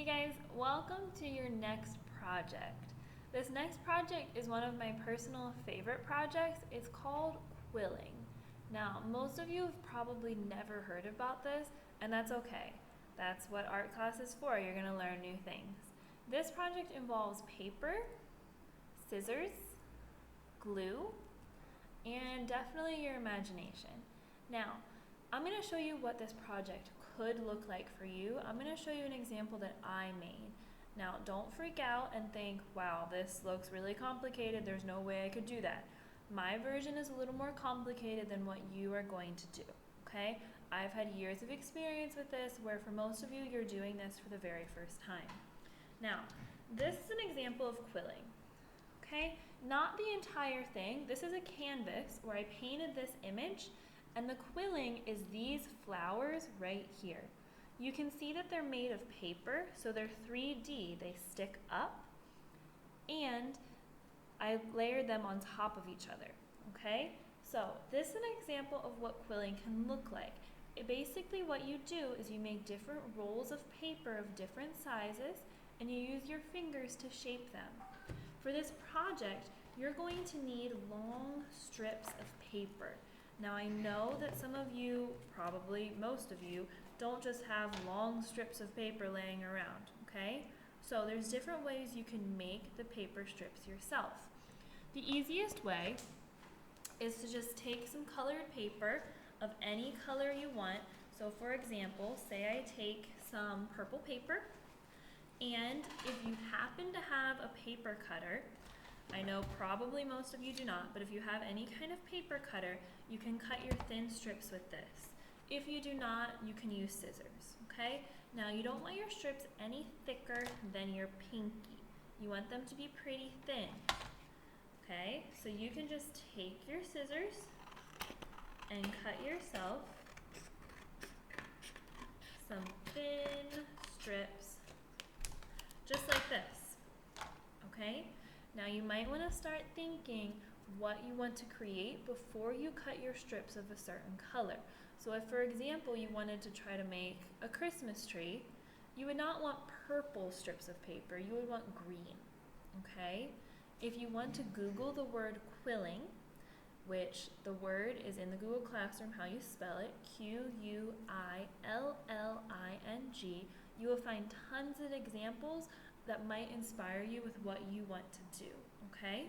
Hey guys, welcome to your next project. This next project is one of my personal favorite projects. It's called Quilling. Now, most of you have probably never heard about this, and that's okay. That's what art class is for. You're going to learn new things. This project involves paper, scissors, glue, and definitely your imagination. Now, I'm going to show you what this project could look like for you. I'm going to show you an example that I made. Now, don't freak out and think, wow, this looks really complicated. There's no way I could do that. My version is a little more complicated than what you are going to do, okay? I've had years of experience with this, where for most of you, you're doing this for the very first time. Now, this is an example of quilling, okay? Not the entire thing. This is a canvas where I painted this image, and the quilling is these flowers right here. You can see that they're made of paper, so they're 3D. They stick up, and I layered them on top of each other, okay? So this is an example of what quilling can look like. Basically what you do is you make different rolls of paper of different sizes, and you use your fingers to shape them. For this project, you're going to need long strips of paper. Now I know that some of you, probably most of you, don't just have long strips of paper laying around, okay? So there's different ways you can make the paper strips yourself. The easiest way is to just take some colored paper of any color you want. So for example, say I take some purple paper, and if you happen to have a paper cutter, I know probably most of you do not, but if you have any kind of paper cutter, you can cut your thin strips with this. If you do not, you can use scissors, okay? Now you don't want your strips any thicker than your pinky. You want them to be pretty thin, okay? So you can just take your scissors and cut yourself some thin strips, just like this, okay? Now you might want to start thinking what you want to create before you cut your strips of a certain color. So if, for example, you wanted to try to make a Christmas tree, you would not want purple strips of paper, you would want green, okay? If you want to Google the word quilling, which the word is in the Google Classroom, how you spell it, Quilling, you will find tons of examples that might inspire you with what you want to do, okay?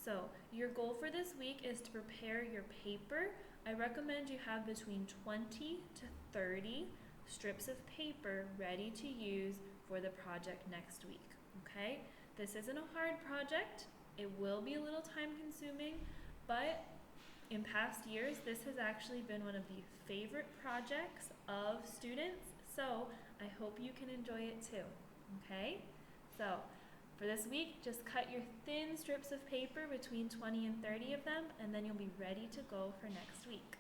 So your goal for this week is to prepare your paper. I recommend you have between 20 to 30 strips of paper ready to use for the project next week, okay? This isn't a hard project. It will be a little time consuming, but in past years, this has actually been one of the favorite projects of students, so I hope you can enjoy it too, okay? So for this week, just cut your thin strips of paper, between 20 and 30 of them, and then you'll be ready to go for next week.